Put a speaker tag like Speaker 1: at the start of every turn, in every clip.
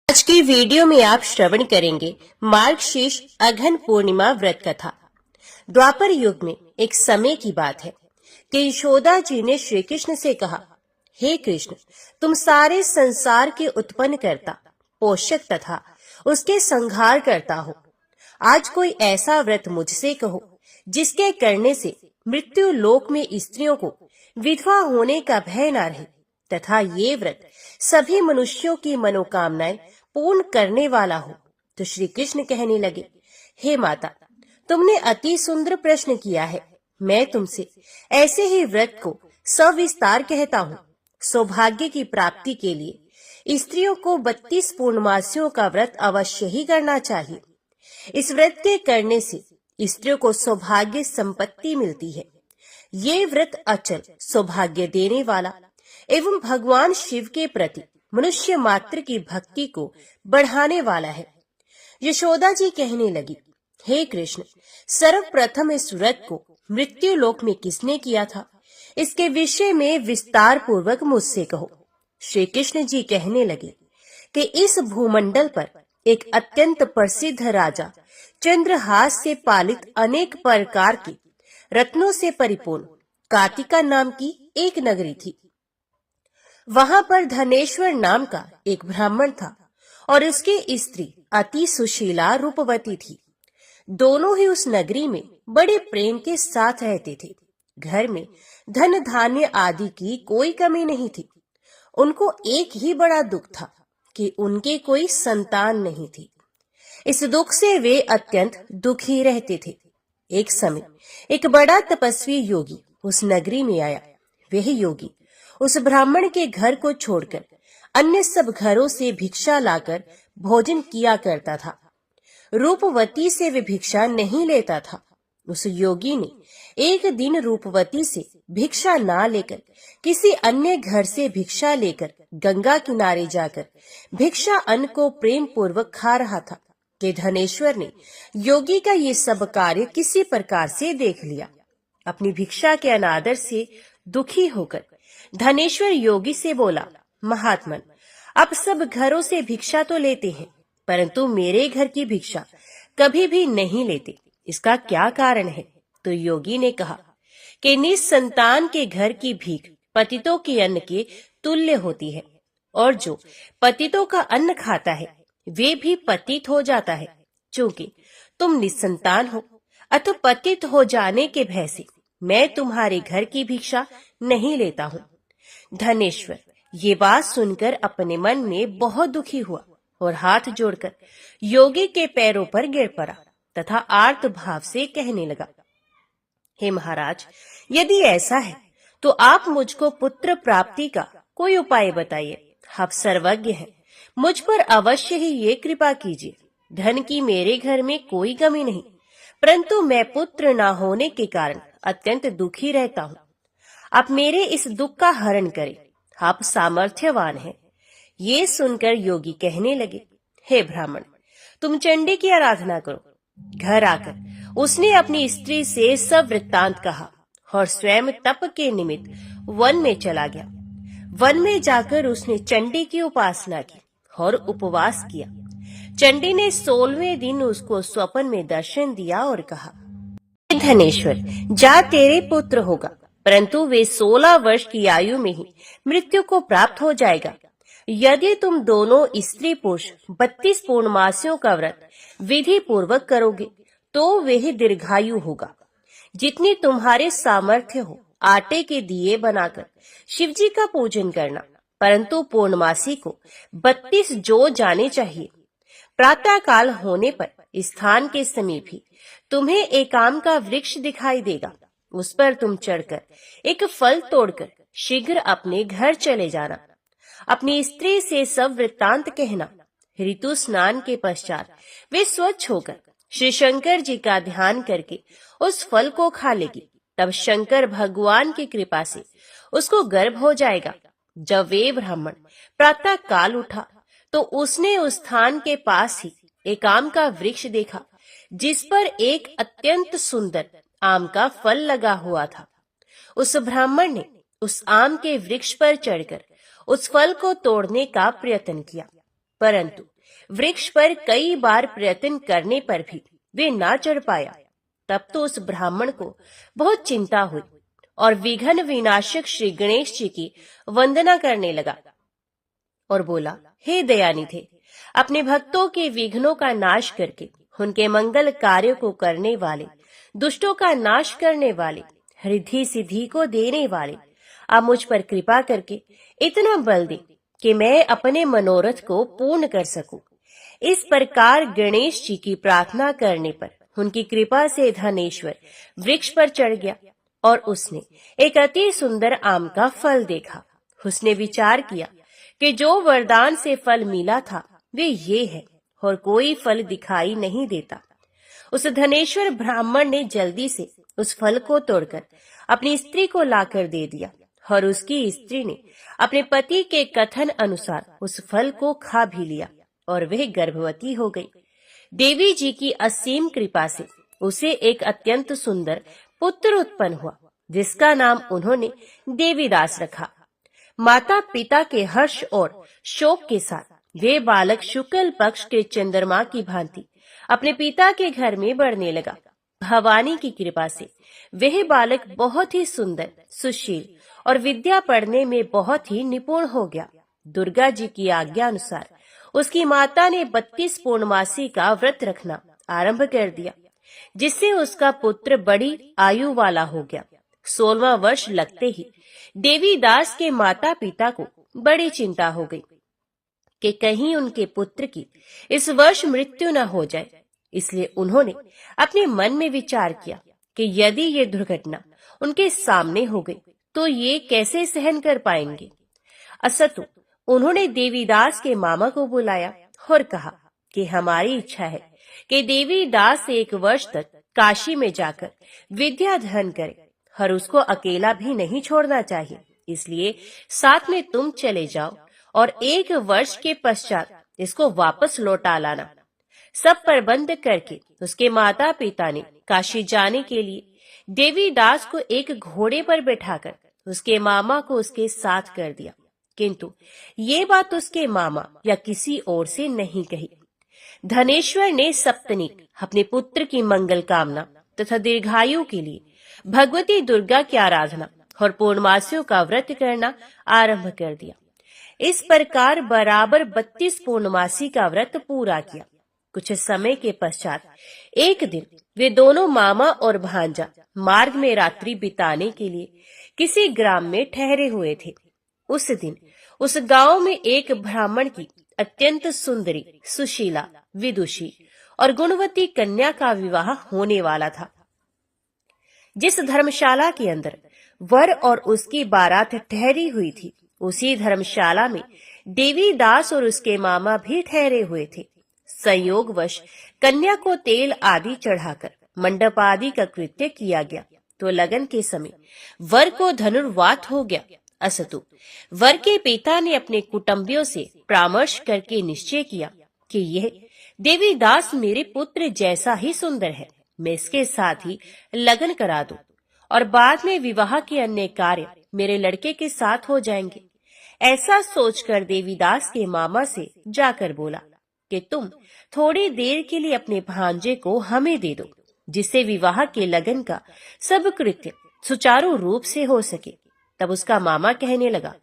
Speaker 1: आज की वीडियो में आप श्रवण करेंगे मार्गशीर्ष अघन पूर्णिमा व्रत कथा। द्वापर युग में एक समय की बात है कि यशोदा जी ने श्री कृष्ण से कहा, हे कृष्ण, तुम सारे संसार के उत्पन्न करता, पोषक तथा उसके संहार करता हो। आज कोई ऐसा व्रत मुझसे कहो जिसके करने से मृत्यु लोक में स्त्रियों को विधवा होने का भय न रहे तथा ये व्रत सभी मनुष्यों की मनोकामनाएं पूर्ण करने वाला हो। तो श्री कृष्ण कहने लगे, हे माता, तुमने अति सुंदर प्रश्न किया है। मैं तुमसे ऐसे ही व्रत को सविस्तार कहता हूँ। सौभाग्य की प्राप्ति के लिए स्त्रियों को 32 पूर्णमासियों का व्रत अवश्य ही करना चाहिए। इस व्रत के करने से स्त्रियों को सौभाग्य संपत्ति मिलती है। ये व्रत अचल सौभाग्य देने वाला एवं भगवान शिव के प्रति मनुष्य मात्र की भक्ति को बढ़ाने वाला है। यशोदा जी कहने लगी, हे कृष्ण, सर्वप्रथम इस व्रत को मृत्यु लोक में किसने किया था, इसके विषय में विस्तार पूर्वक मुझसे कहो। श्री कृष्ण जी कहने लगे कि इस भूमंडल पर एक अत्यंत प्रसिद्ध राजा चंद्रहास से पालित अनेक प्रकार की रत्नों से परिपूर्ण कातिका नाम की एक नगरी थी। वहां पर धनेश्वर नाम का एक ब्राह्मण था और उसकी स्त्री अति सुशीला रूपवती थी। दोनों ही उस नगरी में बड़े प्रेम के साथ रहते थे। घर में धन धान्य आदि की कोई कमी नहीं थी। उनको एक ही बड़ा दुख था कि उनके कोई संतान नहीं थी। इस दुख से वे अत्यंत दुखी रहते थे। एक समय एक बड़ा तपस्वी योगी उस नगरी में आया। वह योगी उस ब्राह्मण के घर को छोड़कर अन्य सब घरों से भिक्षा लाकर भोजन किया करता था। रूपवती से वे भिक्षा नहीं लेता था। उस योगी ने एक दिन रूपवती से भिक्षा ना लेकर किसी अन्य घर से भिक्षा लेकर गंगा किनारे जाकर भिक्षा अन्न को प्रेम पूर्वक खा रहा था कि धनेश्वर ने योगी का ये सब कार्य किसी प्रकार से देख लिया। अपनी भिक्षा के अनादर से दुखी होकर धनेश्वर योगी से बोला, महात्मन, आप सब घरों से भिक्षा तो लेते हैं, परंतु मेरे घर की भिक्षा कभी भी नहीं लेते। इसका क्या कारण है? तो योगी ने कहा कि निसंतान के घर की भीख पतितों के अन्न के तुल्य होती है, और जो पतितों का अन्न खाता है वे भी पतित हो जाता है। चूंकि तुम निसंतान हो अतः पतित हो जाने के भय से मैं तुम्हारे घर की भिक्षा नहीं लेता हूँ। धनेश्वर ये बात सुनकर अपने मन में बहुत दुखी हुआ और हाथ जोड़कर योगी के पैरों पर गिर पड़ा तथा आर्त भाव से कहने लगा, हे महाराज, यदि ऐसा है तो आप मुझको पुत्र प्राप्ति का कोई उपाय बताइए। आप सर्वज्ञ हैं, मुझ पर अवश्य ही ये कृपा कीजिए। धन की मेरे घर में कोई कमी नहीं, परंतु मैं पुत्र न होने के कारण अत्यंत दुखी रहता हूँ। आप मेरे इस दुख का हरण करें, आप सामर्थ्यवान हैं। ये सुनकर योगी कहने लगे, हे ब्राह्मण, तुम चंडी की आराधना करो। घर आकर उसने अपनी स्त्री से सब वृत्तांत कहा और स्वयं तप के निमित्त वन में चला गया। वन में जाकर उसने चंडी की उपासना की और उपवास किया। चंडी ने 16वें दिन उसको स्वप्न में दर्शन दिया और कहा, धनेश्वर, जा, तेरे पुत्र होगा, परंतु वे 16 वर्ष की आयु में ही मृत्यु को प्राप्त हो जाएगा। यदि तुम दोनों स्त्री पुरुष 32 पूर्णमासियों का व्रत विधि पूर्वक करोगे तो वह दीर्घायु होगा। जितनी तुम्हारे सामर्थ्य हो आटे के दिए बनाकर शिव जी का पूजन करना, परंतु पूर्णमासी को 32 जो जाने चाहिए। प्रातः काल होने पर स्थान के समीप ही तुम्हें एक आम का वृक्ष दिखाई देगा। उस पर तुम चढ़कर एक फल तोड़कर शीघ्र अपने घर चले जाना। अपनी स्त्री से सब वृत्तांत कहना। ऋतु स्नान के पश्चात वे स्वच्छ होकर श्री शंकर जी का ध्यान करके उस फल को खा लेगी। तब शंकर भगवान की कृपा से उसको गर्भ हो जाएगा। जब वे ब्राह्मण प्रातः काल उठा तो उसने उस स्थान के पास ही एक आम का वृक्ष देखा, जिस पर एक अत्यंत सुंदर आम का फल लगा हुआ था। उस ब्राह्मण ने उस आम के वृक्ष पर चढ़कर उस फल को तोड़ने का प्रयत्न किया, परंतु वृक्ष पर कई बार प्रयत्न करने पर भी वे ना चढ़ पाया। तब तो उस ब्राह्मण को बहुत चिंता हुई और विघ्न विनाशक श्री गणेश जी की वंदना करने लगा और बोला, हे दयानिधे, अपने भक्तों के विघ्नों का नाश करके उनके मंगल कार्यों को करने वाले, दुष्टों का नाश करने वाले, रिद्धि सिद्धि को देने वाले, आप मुझ पर कृपा करके इतना बल दे कि मैं अपने मनोरथ को पूर्ण कर सकूं। इस प्रकार गणेश जी की प्रार्थना करने पर उनकी कृपा से धनेश्वर वृक्ष पर चढ़ गया और उसने एक अति सुंदर आम का फल देखा। उसने विचार किया कि जो वरदान से फल मिला था वे ये है और कोई फल दिखाई नहीं देता। उस धनेश्वर ब्राह्मण ने जल्दी से उस फल को तोड़कर अपनी स्त्री को लाकर दे दिया और उसकी स्त्री ने अपने पति के कथन अनुसार उस फल को खा भी लिया और वह गर्भवती हो गई। देवी जी की असीम कृपा से उसे एक अत्यंत सुंदर पुत्र उत्पन्न हुआ, जिसका नाम उन्होंने देवीदास रखा। माता पिता के हर्ष और शोक के साथ वे बालक शुक्ल पक्ष के चंद्रमा की भांति अपने पिता के घर में बढ़ने लगा। भवानी की कृपा से वह बालक बहुत ही सुंदर, सुशील और विद्या पढ़ने में बहुत ही निपुण हो गया। दुर्गा जी की आज्ञा अनुसार उसकी माता ने 32 पूर्णमासी का व्रत रखना आरंभ कर दिया, जिससे उसका पुत्र बड़ी आयु वाला हो गया। 16वां वर्ष लगते ही देवीदास के माता पिता को बड़ी चिंता हो गई कि कहीं उनके पुत्र की इस वर्ष मृत्यु न हो जाए। इसलिए उन्होंने अपने मन में विचार किया कि यदि ये दुर्घटना उनके सामने हो गई तो ये कैसे सहन कर पाएंगे। असतु उन्होंने देवीदास के मामा को बुलाया और कहा कि हमारी इच्छा है कि देवीदास 1 वर्ष तक काशी में जाकर विद्या अध्ययन करे और उसको अकेला भी नहीं छोड़ना चाहिए। इसलिए साथ में तुम चले जाओ और 1 वर्ष के पश्चात इसको वापस लौटा लाना। सब प्रबंध करके उसके माता पिता ने काशी जाने के लिए देवीदास को एक घोड़े पर बैठाकर उसके मामा को उसके साथ कर दिया, किंतु ये बात उसके मामा या किसी और से नहीं कही। धनेश्वर ने सप्तनिक अपने पुत्र की मंगल कामना तथा दीर्घायु के लिए भगवती दुर्गा की आराधना और पूर्णमासियों का व्रत करना आरंभ कर दिया। इस प्रकार बराबर 32 पूर्णमासी का व्रत पूरा किया। कुछ समय के पश्चात एक दिन वे दोनों मामा और भांजा मार्ग में रात्रि बिताने के लिए किसी ग्राम में ठहरे हुए थे। उस दिन उस गांव में एक ब्राह्मण की अत्यंत सुंदरी, सुशीला, विदुषी और गुणवती कन्या का विवाह होने वाला था। जिस धर्मशाला के अंदर वर और उसकी बारात ठहरी हुई थी, उसी धर्मशाला में देवीदास और उसके मामा भी ठहरे हुए थे। संयोगवश कन्या को तेल आदि चढ़ाकर मंडप आदि का कृत्य किया गया तो लगन के समय वर को धनुर्वात हो गया। असतु वर के पिता ने अपने कुटुंबियों से परामर्श करके निश्चय किया कि यह देवीदास मेरे पुत्र जैसा ही सुंदर है, मैं इसके साथ ही लगन करा दूं और बाद में विवाह के अन्य कार्य मेरे लड़के के साथ हो जाएंगे। ऐसा सोचकर देवीदास के मामा से जाकर बोला कि तुम थोड़ी देर के लिए अपने भांजे को हमें दे दो, जिससे विवाह के लगन का सब कृत्य सुचारू रूप से हो सके। तब उसका मामा कहने लगा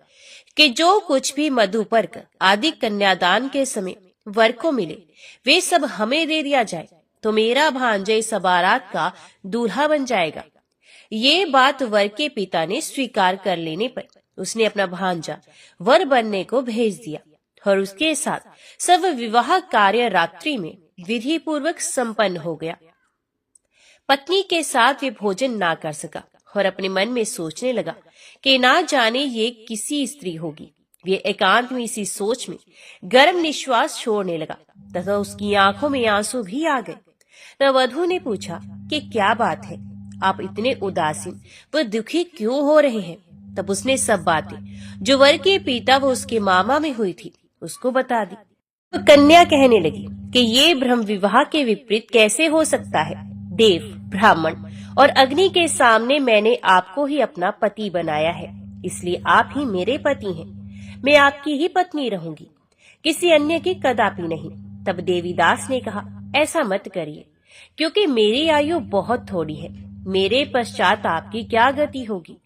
Speaker 1: कि जो कुछ भी मधुपर्क आदि कन्यादान के समय वर को मिले वे सब हमें दे दिया जाए तो मेरा भांजा इस बारात का दूल्हा बन जाएगा। ये बात वर के पिता ने स्वीकार कर लेने पर उसने अपना भांजा वर बनने को भेज दिया और उसके साथ सब विवाह कार्य रात्रि में विधि पूर्वक संपन्न हो गया। पत्नी के साथ वे भोजन ना कर सका और अपने मन में सोचने लगा कि ना जाने ये किसी स्त्री होगी। वे एकांत में इसी सोच में गर्म निश्वास छोड़ने लगा तथा उसकी आंखों में आंसू भी आ गए। तब वधू ने पूछा कि क्या बात है, आप इतने उदासीन व दुखी क्यों हो रहे हैं। तब उसने सब बातें जो वर के पिता व उसके मामा में हुई थी उसको बता दी। तो कन्या कहने लगी कि ये ब्रह्म विवाह के विपरीत कैसे हो सकता है। देव, ब्राह्मण और अग्नि के सामने मैंने आपको ही अपना पति बनाया है, इसलिए आप ही मेरे पति हैं। मैं आपकी ही पत्नी रहूंगी, किसी अन्य की कदापि नहीं। तब देवीदास ने कहा, ऐसा मत करिए, क्योंकि मेरी आयु बहुत थोड़ी है। मेरे पश्चात आपकी क्या गति होगी?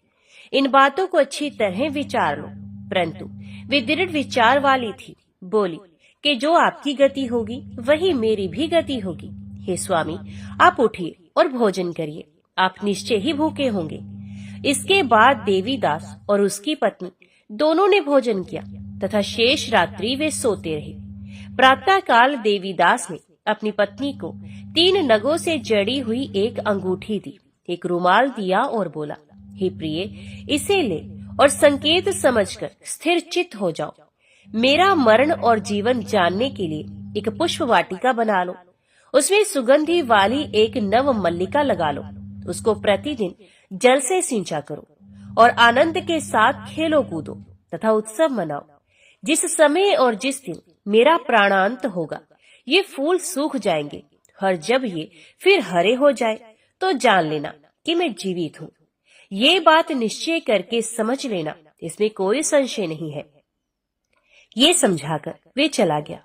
Speaker 1: इन बातों को अच्छी तरह विचार लो। परंतु वे दृढ़ विचार वाली थी। बोली कि जो आपकी गति होगी वही मेरी भी गति होगी। हे स्वामी, आप उठिए और भोजन करिए, आप निश्चय ही भूखे होंगे। इसके बाद देवीदास और उसकी पत्नी दोनों ने भोजन किया तथा शेष रात्रि वे सोते रहे। प्रातः काल देवीदास ने अपनी पत्नी को 3 नगों से जड़ी हुई एक अंगूठी दी, एक रुमाल दिया और बोला, हे प्रिय, इसे ले और संकेत समझकर स्थिर चित्त हो जाओ। मेरा मरण और जीवन जानने के लिए एक पुष्प वाटिका बना लो। उसमें सुगंधी वाली एक नव मल्लिका लगा लो। उसको प्रतिदिन जल से सिंचा करो और आनंद के साथ खेलो कूदो तथा उत्सव मनाओ। जिस समय और जिस दिन मेरा प्राणांत होगा, ये फूल सूख जाएंगे और जब ये फिर हरे हो जाए तो जान लेना कि मैं जीवित हूँ। ये बात निश्चय करके समझ लेना, इसमें कोई संशय नहीं है। ये समझाकर वे चला गया।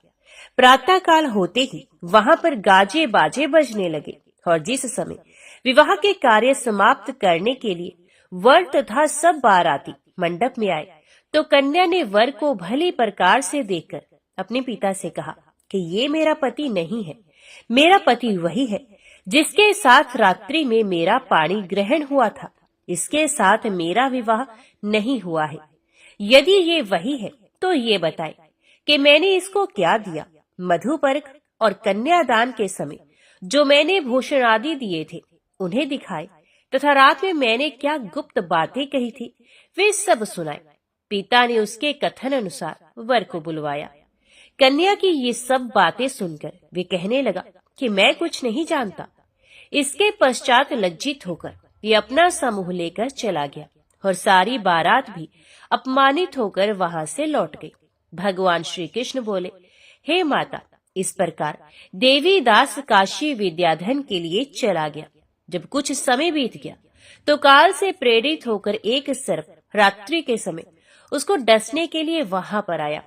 Speaker 1: प्रातः काल होते ही वहां पर गाजे बाजे बजने लगे और जिस समय विवाह के कार्य समाप्त करने के लिए वर तथा सब बाराती मंडप में आए, तो कन्या ने वर को भली प्रकार से देखकर अपने पिता से कहा कि ये मेरा पति नहीं है। मेरा पति वही है जिसके साथ रात्रि में मेरा पाणी ग्रहण हुआ था। इसके साथ मेरा विवाह नहीं हुआ है। यदि ये वही है तो ये बताए कि मैंने इसको क्या दिया। मधुपर्क और कन्यादान के समय जो मैंने भूषण आदि दिए थे उन्हें दिखाए तथा रात में मैंने क्या गुप्त बातें कही थी वे सब सुनाए। पिता ने उसके कथन अनुसार वर को बुलवाया। कन्या की ये सब बातें सुनकर वे कहने लगा कि मैं कुछ नहीं जानता। इसके पश्चात लज्जित होकर ये अपना समूह लेकर चला गया और सारी बारात भी अपमानित होकर वहां से लौट गई। भगवान श्री कृष्ण बोले, हे माता, इस प्रकार देवीदास काशी विद्याधन के लिए चला गया। जब कुछ समय बीत गया तो काल से प्रेरित होकर एक सर्प रात्रि के समय उसको डसने के लिए वहां पर आया।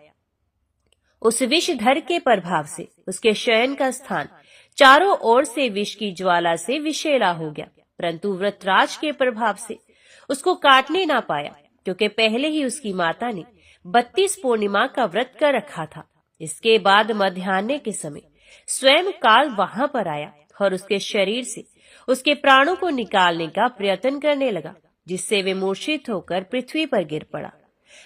Speaker 1: उस विषधर के प्रभाव से उसके शयन का स्थान चारों ओर से विष की ज्वाला से विषैला हो गया, परंतु व्रतराज के प्रभाव से उसको काटने ना पाया, क्योंकि पहले ही उसकी माता ने 32 पूर्णिमा का व्रत कर रखा था। इसके बाद मध्याह्न के समय स्वयं काल वहां पर आया और उसके शरीर से उसके प्राणों को निकालने का प्रयत्न करने लगा, जिससे वे मूर्छित होकर पृथ्वी पर गिर पड़ा।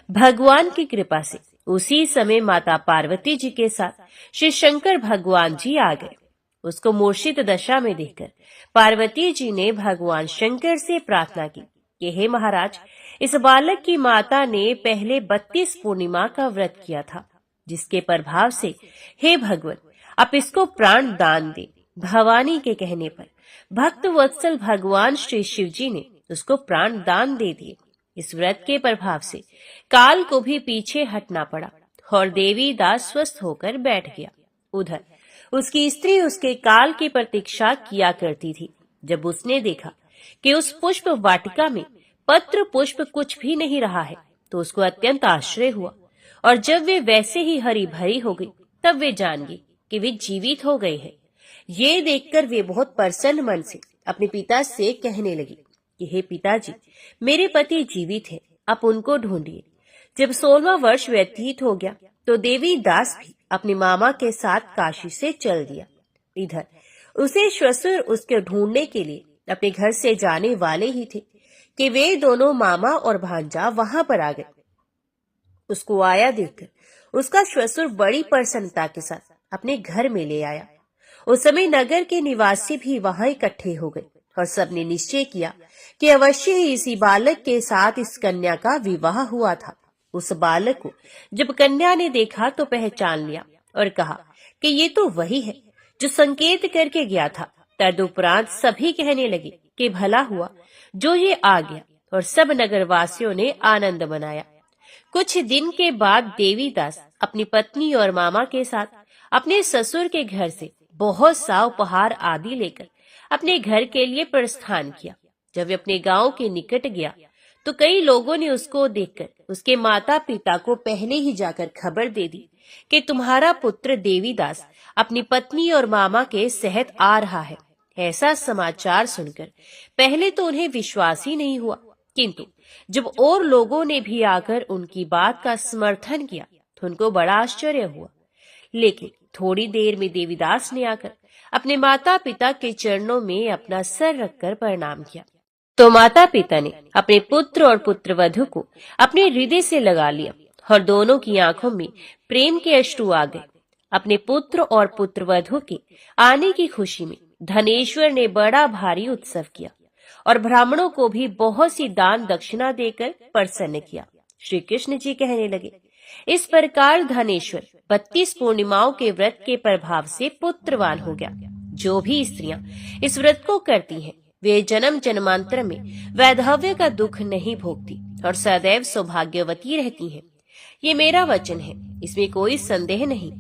Speaker 1: भगवान की कृपा से उसी समय माता पार्वती जी के साथ श्री शंकर भगवान जी आ गए। उसको मूर्छित दशा में देखकर पार्वती जी ने भगवान शंकर से प्रार्थना की कि हे महाराज, इस बालक की माता ने पहले 32 पूर्णिमा का व्रत किया था, जिसके प्रभाव से हे भगवान आप इसको प्राण दान दे। भवानी के कहने पर भक्त वत्सल भगवान श्री शिव जी ने उसको प्राण दान दे दिए। इस व्रत के प्रभाव से काल को भी पीछे हटना पड़ा और देवीदास स्वस्थ होकर बैठ गया। उधर उसकी स्त्री उसके काल की प्रतीक्षा किया करती थी। जब उसने देखा कि उस पुष्प वाटिका में पत्र पुष्प कुछ भी नहीं रहा है, तो उसको अत्यंत आश्चर्य हुआ और जब वे वैसे ही हरी भरी हो गई, तब वे जान गई कि वे जीवित हो गए हैं। ये देखकर वे बहुत प्रसन्न मन से अपने पिता से कहने लगी कि हे पिताजी, मेरे पति जीवित हैं, आप उनको ढूंढिए। जब 16वां वर्ष व्यतीत हो गया तो देवीदास भी अपने मामा के साथ काशी से चल दिया। इधर उसे श्वशुर उसके ढूंढने के लिए अपने घर से जाने वाले ही थे कि वे दोनों मामा और भांजा वहां पर आ गए। उसको आया देखकर उसका श्वशुर बड़ी प्रसन्नता के साथ अपने घर में ले आया। उस समय नगर के निवासी भी वहां इकट्ठे हो गए और सबने निश्चय किया कि अवश्य ही इसी बालक के साथ इस कन्या का विवाह हुआ था। उस बालक को जब कन्या ने देखा तो पहचान लिया और कहा कि ये तो वही है जो संकेत करके गया था। तदुपरांत सभी कहने लगे कि भला हुआ जो ये आ गया, और सब नगरवासियों ने आनंद मनाया। कुछ दिन के बाद देवीदास अपनी पत्नी और मामा के साथ अपने ससुर के घर से बहुत सा उपहार आदि लेकर अपने घर के लिए प्रस्थान किया। जब वे अपने गांव के निकट गया तो कई लोगों ने उसको देखकर उसके माता पिता को पहले ही जाकर खबर दे दी कि तुम्हारा पुत्र देवीदास अपनी पत्नी और मामा के सहत आ रहा है। ऐसा समाचार सुनकर पहले तो उन्हें विश्वास ही नहीं हुआ, किंतु जब और लोगों ने भी आकर उनकी बात का समर्थन किया तो उनको बड़ा आश्चर्य हुआ। लेकिन थोड़ी देर में देवीदास ने आकर अपने माता पिता के चरणों में अपना सर रखकर प्रणाम किया। तो माता पिता ने अपने पुत्र और पुत्रवधू को अपने हृदय से लगा लिया और दोनों की आंखों में प्रेम के अश्रु आ गए। अपने पुत्र और पुत्रवधू के आने की खुशी में धनेश्वर ने बड़ा भारी उत्सव किया और ब्राह्मणों को भी बहुत सी दान दक्षिणा देकर प्रसन्न किया। श्री कृष्ण जी कहने लगे, इस प्रकार धनेश्वर 32 पूर्णिमाओं के व्रत के प्रभाव से पुत्रवान हो गया। जो भी स्त्रियां इस व्रत को करती हैं, वे जन्म जन्मांतर में वैधव्य का दुख नहीं भोगती और सदैव सौभाग्यवती रहती हैं। ये मेरा वचन है, इसमें कोई संदेह नहीं।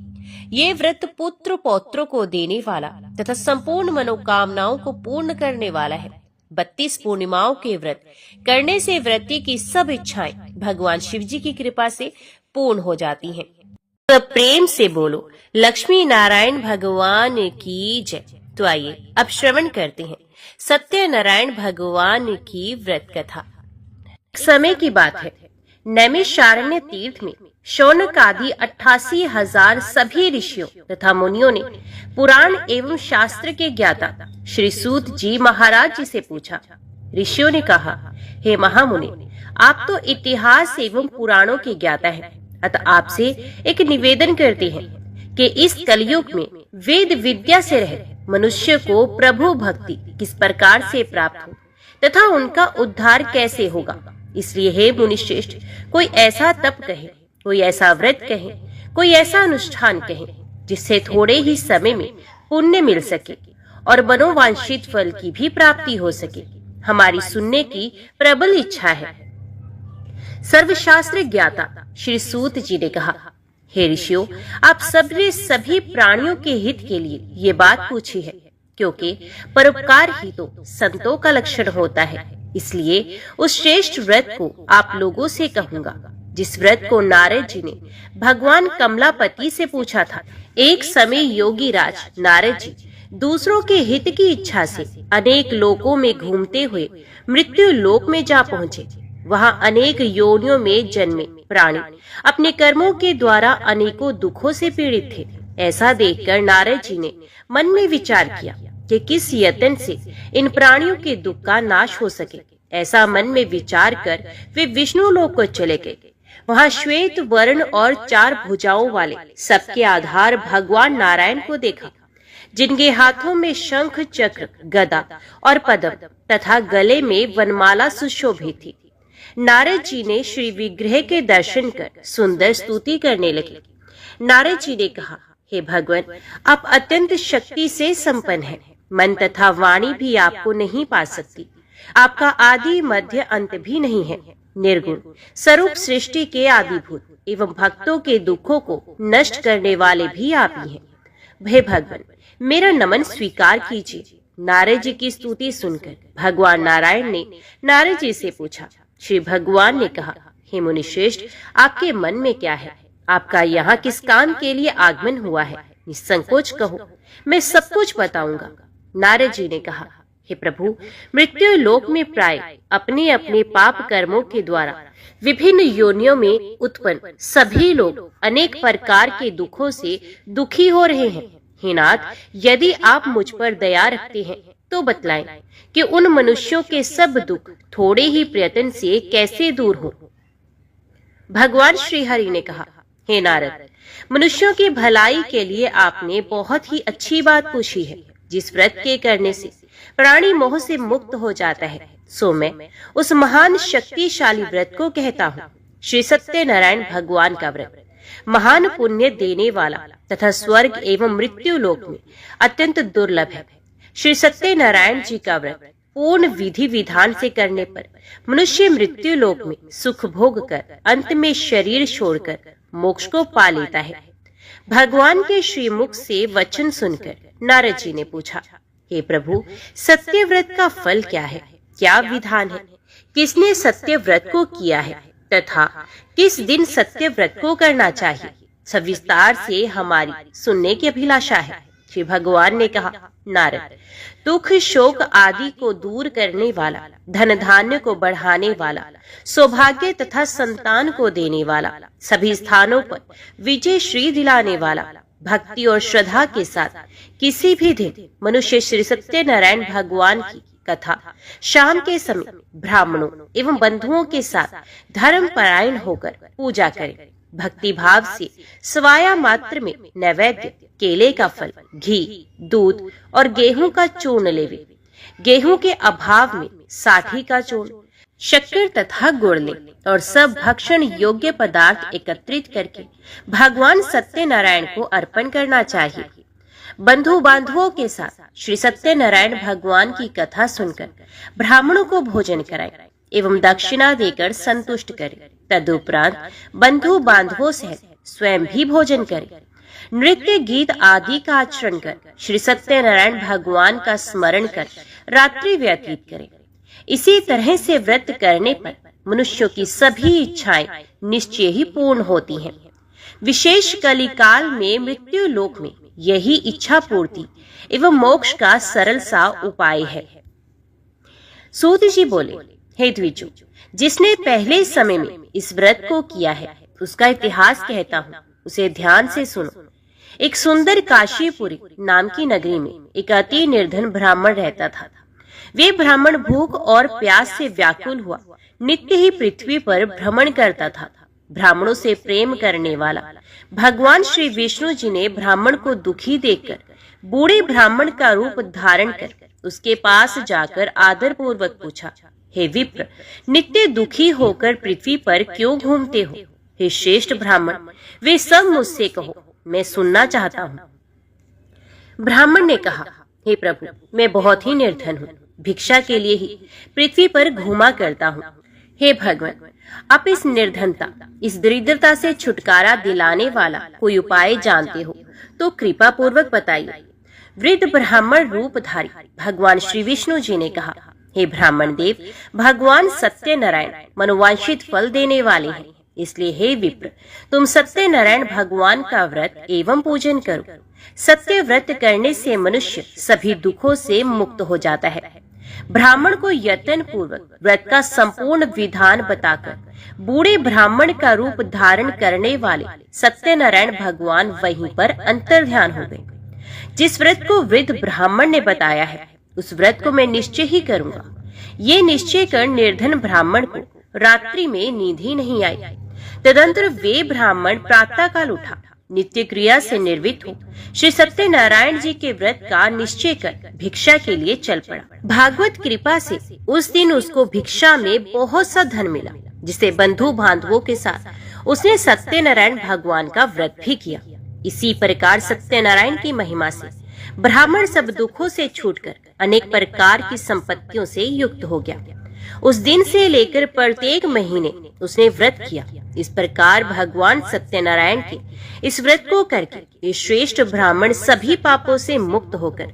Speaker 1: ये व्रत पुत्र पौत्रों को देने वाला तथा संपूर्ण मनोकामनाओं को पूर्ण करने वाला है। 32 पूर्णिमाओं के व्रत करने से व्रती की सब इच्छाएं भगवान शिव जी की कृपा से पूर्ण हो जाती हैं। तो प्रेम से बोलो, लक्ष्मी नारायण भगवान की जय। तो आइए अब श्रवण करते हैं सत्यनारायण भगवान की व्रत कथा। समय की बात है, नैमिषारण्य तीर्थ में शौनक आदि 88,000 सभी ऋषियों तथा मुनियों ने पुराण एवं शास्त्र के ज्ञाता श्री सूत जी महाराज जी से पूछा। ऋषियों ने कहा, हे महामुनि, आप तो इतिहास एवं पुराणों के ज्ञाता हैं, अतः आपसे एक निवेदन करते हैं कि इस कलयुग में वेद विद्या से रहित मनुष्य को प्रभु भक्ति किस प्रकार से प्राप्त हो तथा उनका उद्धार कैसे होगा। इसलिए हे मुनिश्रेष्ठ, कोई ऐसा तप कहे, कोई ऐसा व्रत कहे, कोई ऐसा अनुष्ठान कहे जिससे थोड़े ही समय में पुण्य मिल सके और मनोवांछित फल की भी प्राप्ति हो सके। हमारी सुनने की प्रबल इच्छा है। सर्वशास्त्र ज्ञाता श्री सूत जी ने कहा, हे ऋषियों, आप सबने सभी प्राणियों के हित के लिए ये बात पूछी है, क्योंकि परोपकार ही तो संतों का लक्षण होता है। इसलिए उस श्रेष्ठ व्रत को आप लोगों से कहूंगा जिस व्रत को नारद जी ने भगवान कमलापति से पूछा था। एक समय योगी राज नारद जी दूसरों के हित की इच्छा से अनेक लोकों में घूमते हुए मृत्यु लोक में जा पहुंचे। वहां अनेक योनियों में जन्मे प्राणी अपने कर्मों के द्वारा अनेकों दुखों से पीड़ित थे। ऐसा देखकर नारद जी ने मन में विचार किया कि किस यत्न से इन प्राणियों के दुख का नाश हो सके। ऐसा मन में विचार कर वे विष्णु लोक को चले गए। वहां श्वेत वर्ण और 4 भुजाओं वाले सबके आधार भगवान नारायण को देखा, जिनके हाथों में शंख चक्र गदा और पद्म तथा गले में वनमाला सुशोभित थी। नारद जी ने श्री विग्रह के दर्शन कर सुंदर स्तुति करने लगे। नारद जी ने कहा, हे भगवान, आप अत्यंत शक्ति से संपन्न हैं। मन तथा वाणी भी आपको नहीं पा सकती। आपका आदि मध्य अंत भी नहीं है। निर्गुण स्वरूप सृष्टि के आदिभूत एवं भक्तों के दुखों को नष्ट करने वाले भी आप ही हैं। हे भगवान, मेरा नमन स्वीकार कीजिए। नारद जी की स्तुति सुनकर भगवान नारायण ने नारद जी से पूछा। श्री भगवान ने कहा, हे मुनिश्रेष्ठ, आपके मन में क्या है? आपका यहाँ किस काम के लिए आगमन हुआ है? निसंकोच कहो, मैं सब कुछ बताऊंगा। नारद जी ने कहा, हे प्रभु, मृत्यु लोक में प्राय अपने अपने पाप कर्मों के द्वारा विभिन्न योनियों में उत्पन्न सभी लोग अनेक प्रकार के दुखों से दुखी हो रहे हैं। हे नाथ, यदि आप मुझ पर दया रखते हैं तो बतलाएं कि उन मनुष्यों के सब दुख थोड़े ही प्रयत्न से कैसे दूर हो। भगवान श्री हरि ने कहा, हे नारद, मनुष्यों की भलाई के लिए आपने बहुत ही अच्छी बात पूछी है। जिस व्रत के करने से प्राणी मोह से मुक्त हो जाता है, सो मैं उस महान शक्तिशाली व्रत को कहता हूँ। श्री सत्यनारायण भगवान का व्रत महान पुण्य देने वाला तथा स्वर्ग एवं मृत्यु लोक में अत्यंत दुर्लभ है। श्री सत्यनारायण जी का व्रत पूर्ण विधि विधान से करने पर मनुष्य मृत्यु लोक में सुख भोग कर अंत में शरीर छोड़कर मोक्ष को पा लेता है। भगवान के श्रीमुख से वचन सुनकर नारद जी ने पूछा, हे प्रभु, सत्य व्रत का फल क्या है? क्या विधान है? किसने सत्य व्रत को किया है तथा किस दिन सत्य व्रत को करना चाहिए? सविस्तार से हमारी सुनने की अभिलाषा है। श्री भगवान ने कहा, नारद, दुख शोक आदि को दूर करने वाला, धन धान्य को बढ़ाने वाला, सौभाग्य तथा संतान को देने वाला, सभी स्थानों पर विजय श्री दिलाने वाला, भक्ति और श्रद्धा के साथ किसी भी दिन मनुष्य श्री सत्यनारायण भगवान की कथा शाम के समय ब्राह्मणों एवं बंधुओं के साथ धर्म परायण होकर पूजा करे। भक्ति भाव से सवाया मात्र में नैवेद्य, केले का फल, घी, दूध और गेहूं का चूर्ण लेवे। गेहूं के अभाव में साठी का चूर्ण, शक्कर तथा गुड़ ले और सब भक्षण योग्य पदार्थ एकत्रित करके भगवान सत्यनारायण को अर्पण करना चाहिए। बंधु बांधवों के साथ श्री सत्यनारायण भगवान की कथा सुनकर ब्राह्मणों को भोजन कराएं एवं दक्षिणा देकर संतुष्ट करें। तदुपरांत बंधु बांधवों सहित स्वयं भी भोजन करें। नृत्य गीत आदि का आचरण कर श्री सत्यनारायण भगवान का स्मरण कर रात्रि व्यतीत करें। इसी तरह से व्रत करने पर मनुष्यों की सभी इच्छाएं निश्चय ही पूर्ण होती हैं। विशेष कलिकाल में मृत्यु लोक में यही इच्छा पूर्ति एवं मोक्ष का सरल सा उपाय है। सूत जी बोले, हे द्विजों, जिसने पहले समय में इस व्रत को किया है उसका इतिहास कहता हूँ, उसे ध्यान से सुनो। एक सुंदर काशीपुरी नाम की नगरी में एक अति निर्धन ब्राह्मण रहता था। वे ब्राह्मण भूख और प्यास से व्याकुल हुआ नित्य ही पृथ्वी पर भ्रमण करता था। ब्राह्मणों से प्रेम करने वाला भगवान श्री विष्णु जी ने ब्राह्मण को दुखी देखकर बूढ़े ब्राह्मण का रूप धारण कर उसके पास जाकर आदर पूर्वक पूछा, हे विप्र, नित्य दुखी होकर पृथ्वी पर क्यों घूमते हो? हे श्रेष्ठ ब्राह्मण, वे सब मुझसे कहो, मैं सुनना चाहता हूँ। ब्राह्मण ने कहा, हे प्रभु, मैं बहुत ही निर्धन हूँ, भिक्षा के लिए ही पृथ्वी पर घूमा करता हूँ। हे भगवान, आप इस निर्धनता, इस दरिद्रता से छुटकारा दिलाने वाला कोई उपाय जानते हो तो कृपा पूर्वक बताइए। वृद्ध ब्राह्मण रूपधारी भगवान श्री विष्णु जी ने कहा, हे ब्राह्मण देव, भगवान सत्यनारायण मनोवांछित फल देने वाले हैं, इसलिए हे विप्र, तुम सत्यनारायण भगवान का व्रत एवं पूजन करो। सत्य व्रत करने से मनुष्य सभी दुखों से मुक्त हो जाता है। ब्राह्मण को यत्न पूर्वक व्रत का संपूर्ण विधान बताकर बूढ़े ब्राह्मण का रूप धारण करने वाले सत्यनारायण भगवान वहीं पर अंतर्ध्यान हो गए। जिस व्रत को वृद्ध ब्राह्मण ने बताया है उस व्रत को मैं निश्चय ही करूंगा। ये निश्चय कर निर्धन ब्राह्मण को रात्रि में नींद ही नहीं आई। तदंतर वे ब्राह्मण प्रातः काल उठा, नित्य क्रिया से निर्वित हो श्री सत्यनारायण जी के व्रत का निश्चय कर भिक्षा के लिए चल पड़ा। भागवत कृपा से उस दिन उसको भिक्षा में बहुत सा धन मिला, जिसे बंधु बांधवों के साथ उसने सत्यनारायण भगवान का व्रत भी किया। इसी प्रकार सत्यनारायण की महिमा से ब्राह्मण सब दुखों से छूटकर अनेक प्रकार की संपत्तियों से युक्त हो गया। उस दिन से लेकर प्रत्येक महीने उसने व्रत किया। इस प्रकार भगवान सत्यनारायण के इस व्रत को करके ये श्रेष्ठ ब्राह्मण सभी पापों से मुक्त होकर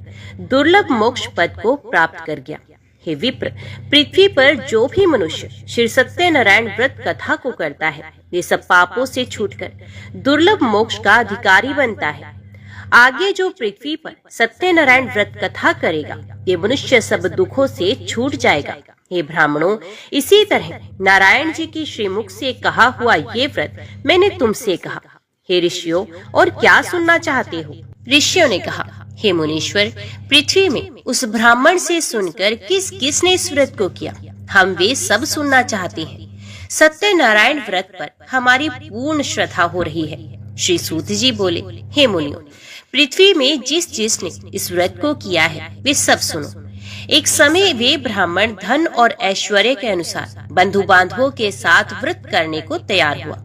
Speaker 1: दुर्लभ मोक्ष पद को प्राप्त कर गया। हे विप्र, पृथ्वी पर जो भी मनुष्य श्री सत्यनारायण व्रत कथा को करता है वे सब पापों से छूटकर दुर्लभ मोक्ष का अधिकारी बनता है। आगे जो पृथ्वी पर सत्यनारायण व्रत कथा करेगा ये मनुष्य सब दुखों से छूट जाएगा। हे ब्राह्मणों, इसी तरह नारायण जी की श्रीमुख से कहा हुआ ये व्रत मैंने तुमसे कहा। हे ऋषियों, और क्या सुनना चाहते हो? ऋषियों ने कहा, हे मुनीश्वर, पृथ्वी में उस ब्राह्मण से सुनकर किस किस ने इस व्रत को किया, हम वे सब सुनना चाहते हैं। सत्यनारायण व्रत पर हमारी पूर्ण श्रद्धा हो रही है। श्री सूत जी बोले, हे मुनियों, पृथ्वी में जिस जिसने इस व्रत को किया है वे सब सुनो। एक समय वे ब्राह्मण धन और ऐश्वर्य के अनुसार बंधु बांधवों के साथ व्रत करने को तैयार हुआ।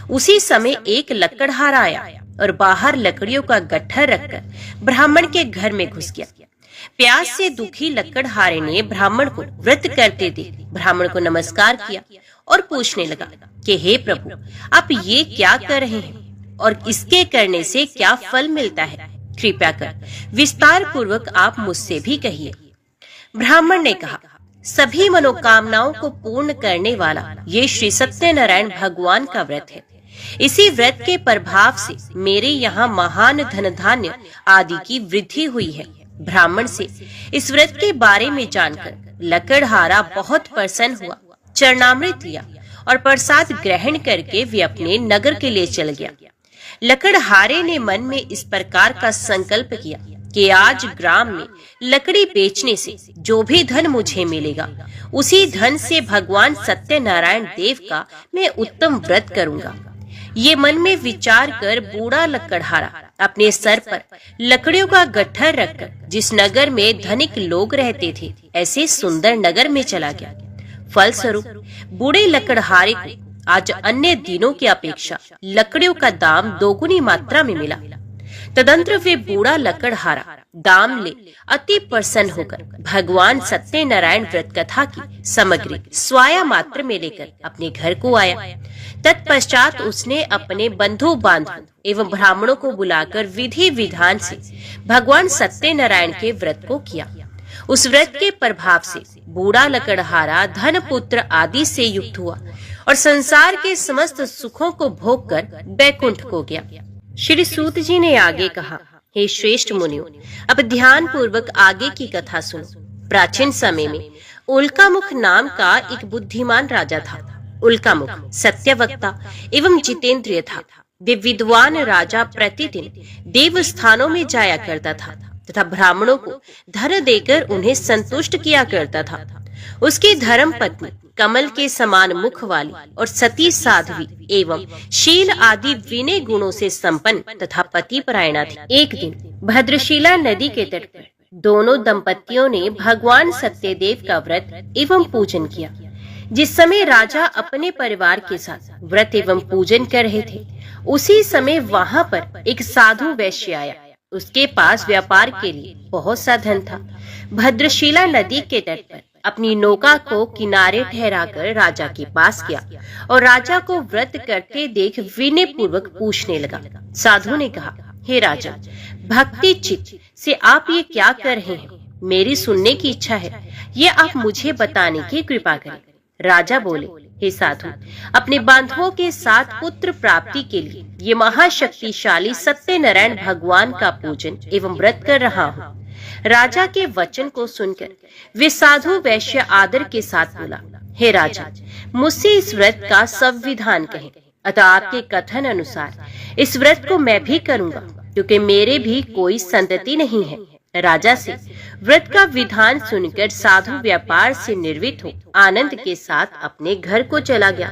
Speaker 1: उसी समय एक लकड़हार आया और बाहर लकड़ियों का गट्ठर रखकर ब्राह्मण के घर में घुस गया। प्यास से दुखी लकड़हारे ने ब्राह्मण को व्रत करते देख ब्राह्मण को नमस्कार किया और पूछने लगा कि हे प्रभु, आप ये क्या कर रहे हैं और इसके करने से क्या फल मिलता है? कृपया कर विस्तार पूर्वक आप मुझसे भी कहिए। ब्राह्मण ने कहा, सभी मनोकामनाओं को पूर्ण करने वाला ये श्री सत्यनारायण भगवान का व्रत है। इसी व्रत के प्रभाव से मेरे यहाँ महान धन धान्य आदि की वृद्धि हुई है। ब्राह्मण से इस व्रत के बारे में जानकर लकड़हारा बहुत प्रसन्न हुआ, चरणामृत लिया और प्रसाद ग्रहण करके वे अपने नगर के लिए चल गया। लकड़हारे ने मन में इस प्रकार का संकल्प किया कि आज ग्राम में लकड़ी बेचने से जो भी धन मुझे मिलेगा, उसी धन से भगवान सत्यनारायण देव का मैं उत्तम व्रत करूंगा। ये मन में विचार कर बूढ़ा लकड़हारा अपने सर पर लकड़ियों का गट्ठर रखकर जिस नगर में धनिक लोग रहते थे, ऐसे सुंदर नगर में चला गया। फलस्वरूप बूढ़े लकड़हारे को आज अन्य दिनों की अपेक्षा लकड़ियों का दाम दोगुनी मात्रा में मिला। तदंतर वे बूढ़ा लकड़हारा दाम ले अति प्रसन्न होकर भगवान सत्यनारायण व्रत कथा की सामग्री स्वाया मात्र में लेकर अपने घर को आया। तत्पश्चात उसने अपने बंधु बांधवों एवं ब्राह्मणों को बुलाकर विधि विधान से भगवान सत्यनारायण के व्रत को किया। उस व्रत के प्रभाव से बूढ़ा लकड़हारा धन पुत्र आदि से युक्त हुआ और संसार के समस्त सुखों को भोग कर बैकुंठ को गया। श्री सूत जी ने आगे कहा, हे श्रेष्ठ मुनियों, अब ध्यान पूर्वक आगे की कथा सुनो। प्राचीन समय में उल्कामुख नाम का एक बुद्धिमान राजा था। उल्कामुख सत्यवक्ता एवं जितेंद्रिय था। वे विद्वान राजा प्रतिदिन देव स्थानों में जाया करता था तथा ब्राह्मणों को धन देकर उन्हें संतुष्ट किया करता था। उसकी धर्म पत्नी कमल के समान मुख वाली और सती साध्वी एवं शील आदि विनय गुणों से संपन्न तथा पतिपरायणा थी। एक दिन भद्रशिला नदी के तट पर दोनों दंपतियों ने भगवान सत्यदेव का व्रत एवं पूजन किया। जिस समय राजा अपने परिवार के साथ व्रत एवं पूजन कर रहे थे, उसी समय वहां पर एक साधु वैश्य आया। उसके पास व्यापार के लिए बहुत सा धन था। भद्रशिला नदी के तट पर अपनी नौका को किनारे ठहराकर राजा के पास गया और राजा को व्रत करते देख विनय पूर्वक पूछने लगा। साधु ने कहा, हे राजा, भक्ति चित्त से आप ये क्या कर रहे हैं? मेरी सुनने की इच्छा है, ये आप मुझे बताने की कृपा करें। राजा बोले, हे साधु, अपने बांधवों के साथ पुत्र प्राप्ति के लिए ये महाशक्तिशाली सत्यनारायण भगवान का पूजन एवं व्रत कर रहा हूँ। राजा के वचन को सुनकर वे साधु वैश्य आदर के साथ बोला, हे राजा, मुझसे इस व्रत का संविधान कहें। अतः आपके कथन अनुसार इस व्रत को मैं भी करूंगा, क्योंकि मेरे भी कोई संतति नहीं है। राजा से व्रत का विधान सुनकर साधु व्यापार से निर्वृत्त हो आनंद के साथ अपने घर को चला गया।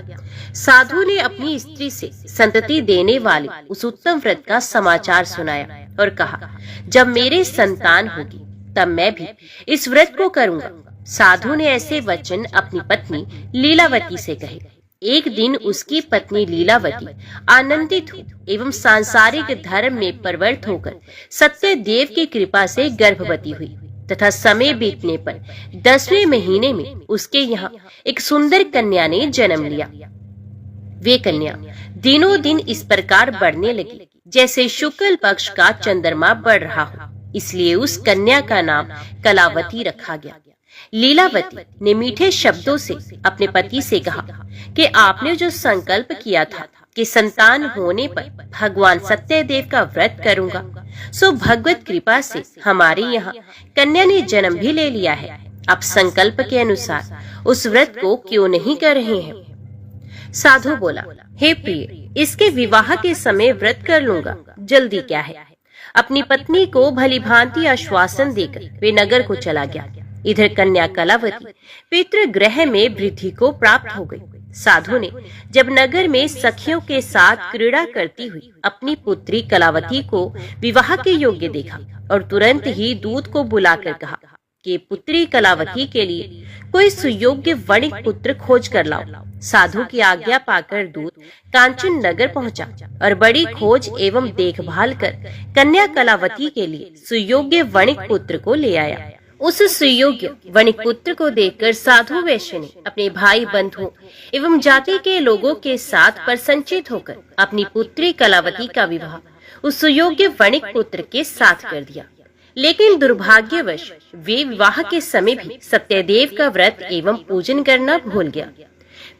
Speaker 1: साधु ने अपनी स्त्री से संतति देने वाले उस उत्तम व्रत का समाचार सुनाया और कहा, जब मेरे संतान होगी तब मैं भी इस व्रत को करूंगा। साधु ने ऐसे वचन अपनी पत्नी लीलावती से कहे। एक दिन उसकी पत्नी लीलावती आनंदित हुई एवं सांसारिक धर्म में प्रवृत्त होकर सत्यदेव की कृपा से गर्भवती हुई तथा समय बीतने पर 10वें महीने में उसके यहाँ एक सुंदर कन्या ने जन्म लिया। वे कन्या दिनों दिन इस प्रकार बढ़ने लगी जैसे शुक्ल पक्ष का चंद्रमा बढ़ रहा हो, इसलिए उस कन्या का नाम कलावती रखा गया। लीलावती ने मीठे शब्दों से अपने पति से कहा कि आपने जो संकल्प किया था कि संतान होने पर भगवान सत्यदेव का व्रत करूंगा, सो भगवत कृपा से हमारे यहाँ कन्या ने जन्म भी ले लिया है। आप संकल्प के अनुसार उस व्रत को क्यों नहीं कर रहे हैं? साधु बोला, हे प्रिय, इसके विवाह के समय व्रत कर लूंगा, जल्दी क्या है। अपनी पत्नी को भली भांति आश्वासन देकर वे नगर को चला गया। इधर कन्या कलावती पितृगृह में वृद्धि को प्राप्त हो गई। साधु ने जब नगर में सखियों के साथ क्रीड़ा करती हुई अपनी पुत्री कलावती को विवाह के योग्य देखा और तुरंत ही दूत को बुलाकर कहा कि पुत्री कलावती के लिए कोई सुयोग्य वणिक पुत्र खोज कर लाओ। साधु की आज्ञा पाकर दूत कांचन नगर पहुंचा और बड़ी खोज एवं देखभाल कर कन्या कलावती के लिए सुयोग्य वणिक पुत्र को ले आया। उस सुयोग्य वणिक पुत्र को देखकर साधु वैश्य ने अपने भाई बंधुओं एवं जाति के लोगों के साथ प्रसन्नचित होकर अपनी पुत्री कलावती का विवाह उस सुयोग्य वणिक पुत्र के साथ कर दिया। लेकिन दुर्भाग्यवश वे विवाह के समय भी सत्यदेव का व्रत एवं पूजन करना भूल गया।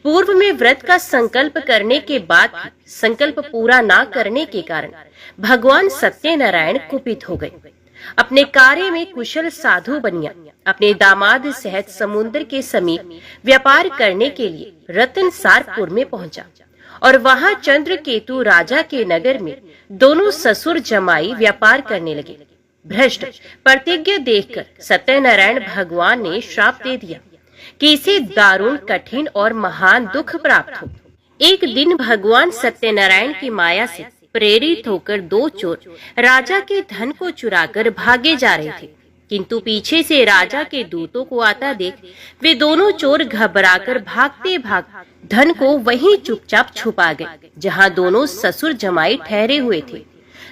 Speaker 1: पूर्व में व्रत का संकल्प करने के बाद भी संकल्प पूरा ना करने के कारण भगवान सत्यनारायण कुपित हो गए। अपने कार्य में कुशल साधु बनिया अपने दामाद सहित समुद्र के समीप व्यापार करने के लिए रतनसारपुर में पहुंचा और वहां चंद्रकेतु राजा के नगर में दोनों ससुर जमाई व्यापार करने लगे। भ्रष्ट प्रतिज्ञा देखकर सत्यनारायण भगवान ने श्राप दे दिया कि इसे दारुण, कठिन और महान दुख प्राप्त हो। एक दिन भगवान सत्यनारायण की माया से प्रेरित होकर दो चोर राजा के धन को चुराकर भागे जा रहे थे, किंतु पीछे से राजा के दूतों को आता देख वे दोनों चोर घबराकर भागते भाग धन को वहीं चुपचाप छुपा गए जहां दोनों ससुर जमाई ठहरे हुए थे।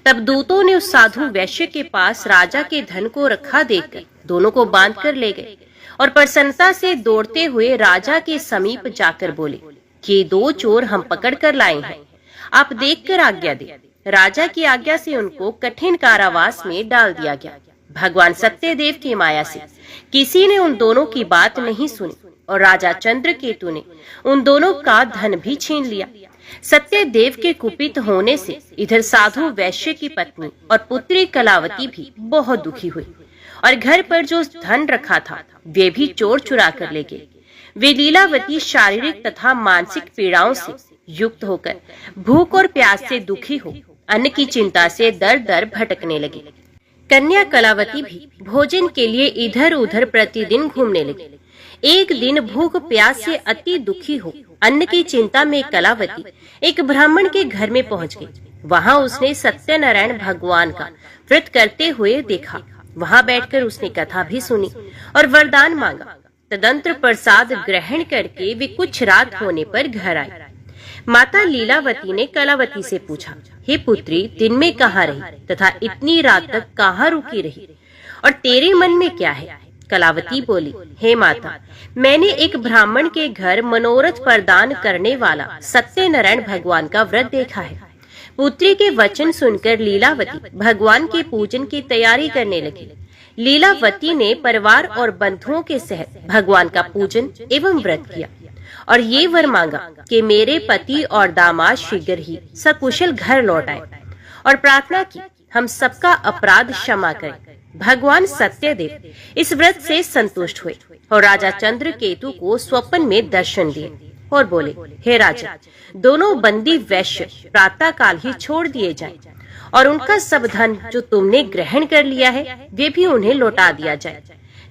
Speaker 1: तब दूतों ने उस साधु वैश्य के पास राजा के धन को रखा देखकर दोनों को बांध कर ले गए और प्रसन्नता से दौड़ते हुए राजा के समीप जाकर बोले कि दो चोर हम पकड़ कर लाए हैं, आप देखकर आज्ञा दे। राजा की आज्ञा से उनको कठिन कारावास में डाल दिया गया। भगवान सत्यदेव की माया से किसी ने उन दोनों की बात नहीं सुनी और राजा चंद्रकेतु ने उन दोनों का धन भी छीन लिया। सत्यदेव के कुपित होने से इधर साधु वैश्य की पत्नी और पुत्री कलावती भी बहुत दुखी हुई और घर पर जो धन रखा था वे भी चोर चुरा कर ले गए। वे लीलावती शारीरिक तथा मानसिक पीड़ाओं से युक्त होकर भूख और प्यास से दुखी हो अन्न की चिंता से दर दर भटकने लगी। कन्या कलावती भी भोजन के लिए इधर उधर प्रतिदिन घूमने लगी। एक दिन भूख प्यास से अति दुखी हो अन्न की चिंता में कलावती एक ब्राह्मण के घर में पहुंच गई। वहां उसने सत्यनारायण भगवान का व्रत करते हुए देखा। वहां बैठकर उसने कथा भी सुनी और वरदान मांगा। तदंतर प्रसाद ग्रहण करके वे कुछ रात होने पर घर आई। माता लीलावती ने कलावती से पूछा, हे पुत्री, दिन में कहाँ रही तथा इतनी रात तक कहाँ रुकी रही और तेरे मन में क्या है? कलावती बोली, हे माता, मैंने एक ब्राह्मण के घर मनोरथ प्रदान करने वाला सत्यनारायण भगवान का व्रत देखा है। पुत्री के वचन सुनकर लीलावती भगवान के पूजन की तैयारी करने लगी। लीलावती ने परिवार और बंधुओं के सहित भगवान का पूजन एवं व्रत किया और ये वर मांगा कि मेरे पति और दामाद शीघ्र ही सकुशल घर लौट आए और प्रार्थना की हम सबका अपराध क्षमा करें। भगवान सत्यदेव इस व्रत से संतुष्ट हुए और राजा चंद्रकेतु को स्वप्न में दर्शन दिए और बोले, हे राजा, दोनों बंदी वैश्य प्रातः काल ही छोड़ दिए जाएं और उनका सब धन जो तुमने ग्रहण कर लिया है वे भी उन्हें लौटा दिया जाए,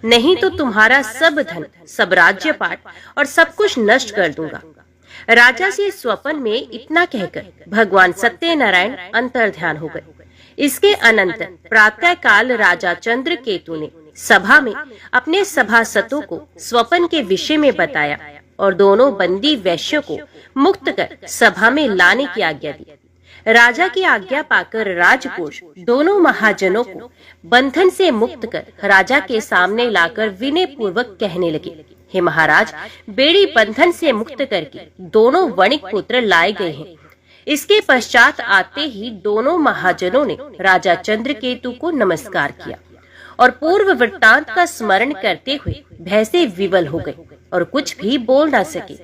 Speaker 1: नहीं तो तुम्हारा सब धन, सब राज्यपाट और सब कुछ नष्ट कर दूंगा। राजा से स्वप्न में इतना कहकर भगवान सत्यनारायण अंतर्ध्यान हो गए। इसके अनंतर प्रातः काल राजा चंद्रकेतु ने सभा में अपने सभासदों को स्वप्न के विषय में बताया और दोनों बंदी वैश्यों को मुक्त कर सभा में लाने की आज्ञा दी। राजा की आज्ञा पाकर राजकोष दोनों महाजनों को बंधन से मुक्त कर राजा के सामने लाकर विनय पूर्वक कहने लगे, हे महाराज, बेड़ी बंधन से मुक्त करके दोनों वणिक पुत्र लाए गए हैं। इसके पश्चात आते ही दोनों महाजनों ने राजा चंद्रकेतु को नमस्कार किया और पूर्व वृत्तांत का स्मरण करते हुए भय से विवल हो गए और कुछ भी बोल न सके।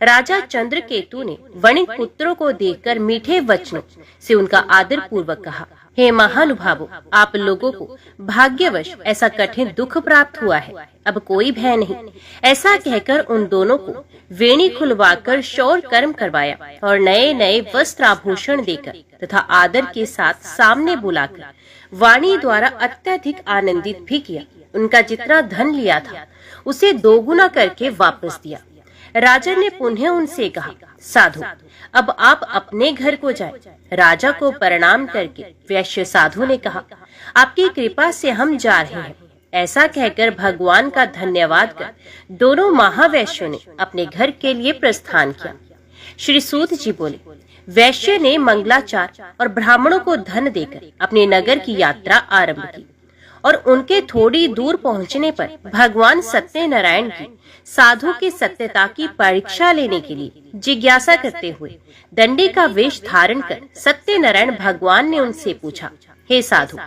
Speaker 1: राजा चंद्रकेतु ने वणिक पुत्रों को देखकर मीठे वचनों से उनका आदर पूर्वक कहा, हे महानुभावों, आप लोगों को भाग्यवश ऐसा कठिन दुख प्राप्त हुआ है, अब कोई भय नहीं। ऐसा कहकर उन दोनों को वेणी खुलवाकर शौर कर्म करवाया और नए नए वस्त्र आभूषण देकर तथा आदर के साथ सामने बुलाकर वाणी द्वारा अत्यधिक आनंदित भी किया। उनका जितना धन लिया था उसे दोगुना करके वापस दिया। राजा ने पुनः उनसे कहा, साधु, अब आप अपने घर को जाएं। राजा को प्रणाम करके वैश्य साधु ने कहा, आपकी कृपा से हम जा रहे हैं। ऐसा कहकर भगवान का धन्यवाद कर दोनों महावैश्यों ने अपने घर के लिए प्रस्थान किया। श्री सूत जी बोले, वैश्य ने मंगलाचार और ब्राह्मणों को धन देकर अपने नगर की यात्रा आरंभ की और उनके थोड़ी दूर पहुंचने पर भगवान सत्यनारायण की साधु की सत्यता की परीक्षा लेने के लिए जिज्ञासा करते हुए दंडी का वेश धारण कर सत्यनारायण भगवान ने उनसे पूछा, हे साधु,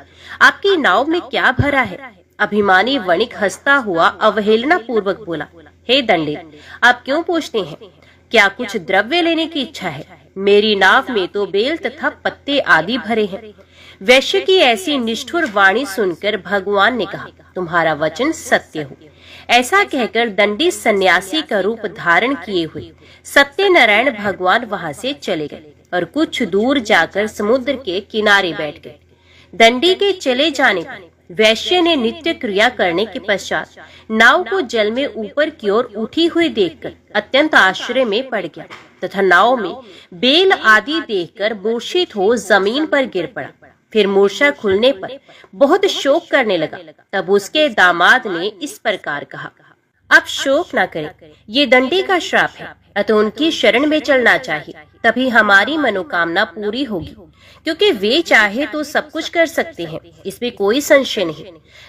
Speaker 1: आपकी नाव में क्या भरा है? अभिमानी वणिक हंसता हुआ अवहेलना पूर्वक बोला, हे दंडे, आप क्यों पूछते हैं? क्या कुछ द्रव्य लेने की इच्छा है? मेरी नाव में तो बेल तथा पत्ते आदि भरे हैं। वैश्य की ऐसी निष्ठुर वाणी सुनकर भगवान ने कहा, तुम्हारा वचन सत्य हो। ऐसा कहकर दंडी सन्यासी का रूप धारण किए हुए सत्यनारायण भगवान वहां से चले गए और कुछ दूर जाकर समुद्र के किनारे बैठ गए। दंडी के चले जाने पर वैश्य ने नित्य क्रिया करने के पश्चात नाव को जल में ऊपर की ओर उठी हुई देखकर अत्यंत आश्चर्य में पड़ गया तथा नाव में बेल आदि देखकर मूर्छित हो जमीन पर गिर पड़ा। फिर मूर्छा खुलने पर बहुत शोक करने लगा। तब उसके दामाद ने इस प्रकार कहा, अब शोक न करें, ये दंडी का श्राप है, अतः उनकी शरण में चलना चाहिए, तभी हमारी मनोकामना पूरी होगी, क्योंकि वे चाहे तो सब कुछ कर सकते हैं, इसमें कोई संशय नहीं।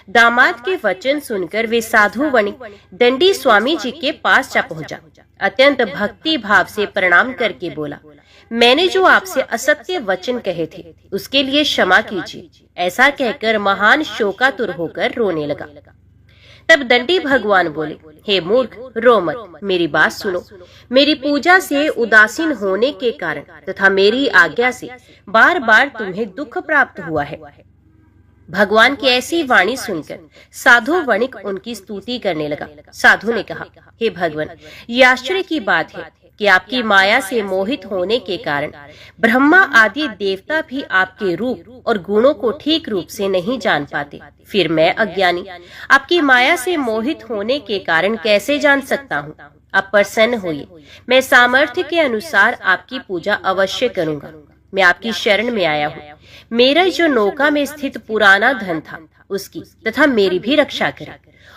Speaker 1: दामाद के वचन सुनकर वे साधु वणिक दंडी स्वामी जी के पास जा पहुंचा। अत्यंत भक्ति भाव से प्रणाम करके बोला, मैंने जो आपसे असत्य वचन कहे थे उसके लिए क्षमा कीजिए। ऐसा कहकर महान शोकातुर होकर रोने लगा। तब दंडी भगवान बोले, हे मूर्ख, रो मत, मेरी बात सुनो। मेरी पूजा से उदासीन होने के कारण तथा मेरी आज्ञा से बार बार तुम्हें दुख प्राप्त हुआ है। भगवान की ऐसी वाणी सुनकर साधु वणिक उनकी स्तुति करने लगा। साधु ने कहा, हे भगवान, ये आश्चर्य की बात है कि आपकी माया से मोहित होने के कारण ब्रह्मा आदि देवता भी आपके रूप और गुणों को ठीक रूप से नहीं जान पाते। फिर मैं अज्ञानी आपकी माया से मोहित होने के कारण कैसे जान सकता हूँ? आप प्रसन्न होइए, मैं सामर्थ्य के अनुसार आपकी पूजा अवश्य करूंगा। मैं आपकी शरण में आया हूँ। मेरा जो नौका में स्थित पुराना धन था उसकी तथा मेरी भी रक्षा करें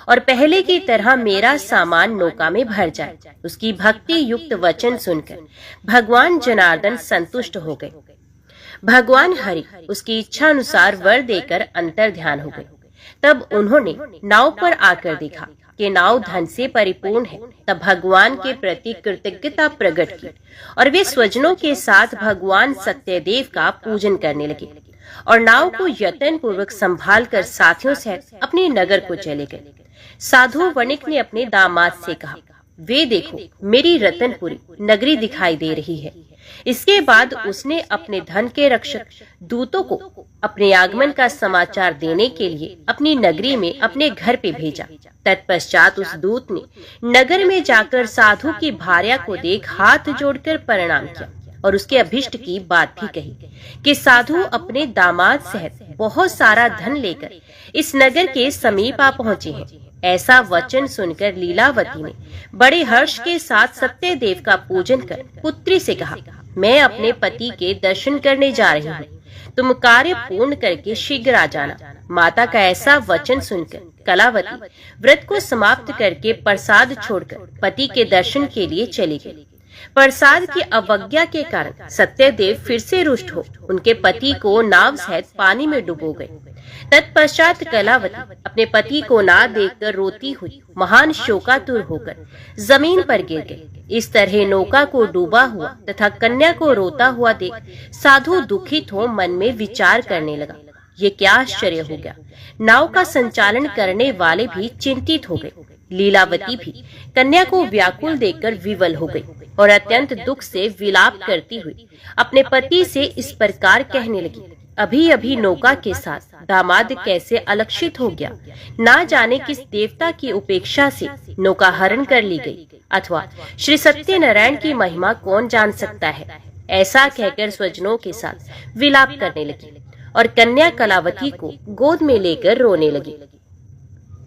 Speaker 1: और पहले की तरह मेरा सामान नौका में भर जाए। उसकी भक्ति युक्त वचन सुनकर भगवान जनार्दन संतुष्ट हो गए। भगवान हरि उसकी इच्छा अनुसार वर देकर अंतर ध्यान हो गए। तब उन्होंने नाव पर आकर देखा कि नाव धन से परिपूर्ण है। तब भगवान के प्रति कृतज्ञता प्रकट की और वे स्वजनों के साथ भगवान सत्यदेव का पूजन करने लगे और नाव को यत्न पूर्वक संभाल कर साथियों सहित अपने नगर को चले गए। साधु वणिक ने अपने दामाद से कहा, वे देखो, मेरी रतनपुरी नगरी दिखाई दे रही है। इसके बाद उसने अपने धन के रक्षक दूतों को अपने आगमन का समाचार देने के लिए अपनी नगरी में अपने घर पे भेजा। तत्पश्चात उस दूत ने नगर में जाकर साधु की भार्या को देख हाथ जोड़कर प्रणाम किया और उसके अभिष्ट की बात भी कही कि साधु अपने दामाद सहित बहुत सारा धन लेकर इस नगर के समीप आ पहुंचे हैं। ऐसा वचन सुनकर लीलावती ने बड़े हर्ष के साथ सत्यदेव का पूजन कर पुत्री से कहा, मैं अपने पति के दर्शन करने जा रही हूँ, तुम कार्य पूर्ण करके शीघ्र आ जाना। माता का ऐसा वचन सुनकर कलावती व्रत को समाप्त करके प्रसाद छोड़कर पति के दर्शन के लिए चली गई। प्रसाद की अवज्ञा के कारण सत्यदेव फिर से रुष्ट हो उनके पति को नाव सहित पानी में डुबो गए। तत्पश्चात कलावती अपने पति को ना देखकर रोती हुई महान शोकातुर होकर जमीन पर गिर गई। इस तरह नौका को डूबा हुआ तथा कन्या को रोता हुआ देख साधु दुखित हो मन में विचार करने लगा, ये क्या आश्चर्य हो गया। नाव का संचालन करने वाले भी चिंतित हो गए। लीलावती भी कन्या को व्याकुल देखकर विवल हो गई और अत्यंत दुख से विलाप करती हुई अपने पति से इस प्रकार कहने लगी, अभी अभी नौका के साथ दामाद कैसे अलक्षित हो गया। ना जाने किस देवता की उपेक्षा से नौका हरण कर ली गई, अथवा श्री सत्यनारायण की महिमा कौन जान सकता है। ऐसा कहकर स्वजनों के साथ विलाप करने लगी और कन्या कलावती को गोद में लेकर रोने लगी।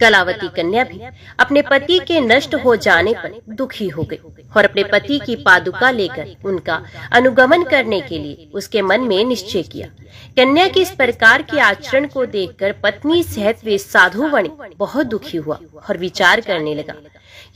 Speaker 1: कलावती कन्या भी अपने पति के नष्ट हो जाने पर दुखी हो गई और अपने पति की पादुका लेकर उनका अनुगमन करने के लिए उसके मन में निश्चय किया। कन्या के इस प्रकार के आचरण को देखकर पत्नी सहित वे साधु वणिक बहुत दुखी हुआ और विचार करने लगा,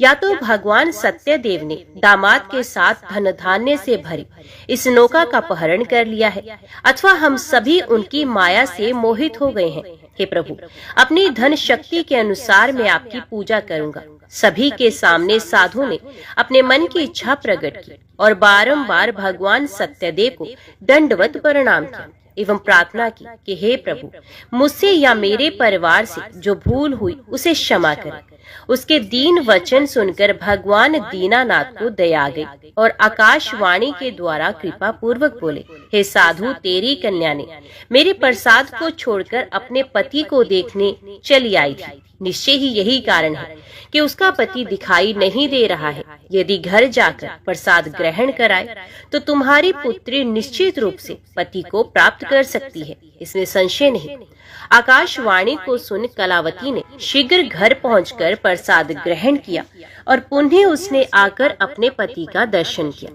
Speaker 1: या तो भगवान सत्यदेव ने दामाद के साथ धन धान्य से भरी इस नौका का अपहरण कर लिया है, अथवा हम सभी उनकी माया से मोहित हो गए हैं। हे प्रभु, अपनी धन शक्ति के अनुसार मैं आपकी पूजा करूंगा। सभी के सामने साधु ने अपने मन की इच्छा प्रकट की और बारंबार भगवान सत्यदेव को दंडवत प्रणाम किया एवं प्रार्थना की कि हे प्रभु, मुझसे या मेरे परिवार से जो भूल हुई उसे क्षमा करें। उसके दीन वचन सुनकर भगवान दीनानाथ को दया आ गई और आकाशवाणी के द्वारा कृपा पूर्वक बोले, हे साधु, तेरी कन्या ने मेरे प्रसाद को छोड़कर अपने पति को देखने चली आई थी। निश्चय ही यही कारण है कि उसका पति दिखाई नहीं दे रहा है। यदि घर जाकर प्रसाद ग्रहण कराए तो तुम्हारी पुत्री निश्चित रूप से पति को प्राप्त कर सकती है, इसमें संशय नहीं। आकाशवाणी को सुन कलावती ने शीघ्र घर पहुंचकर प्रसाद ग्रहण किया और पुनः उसने आकर अपने पति का दर्शन किया।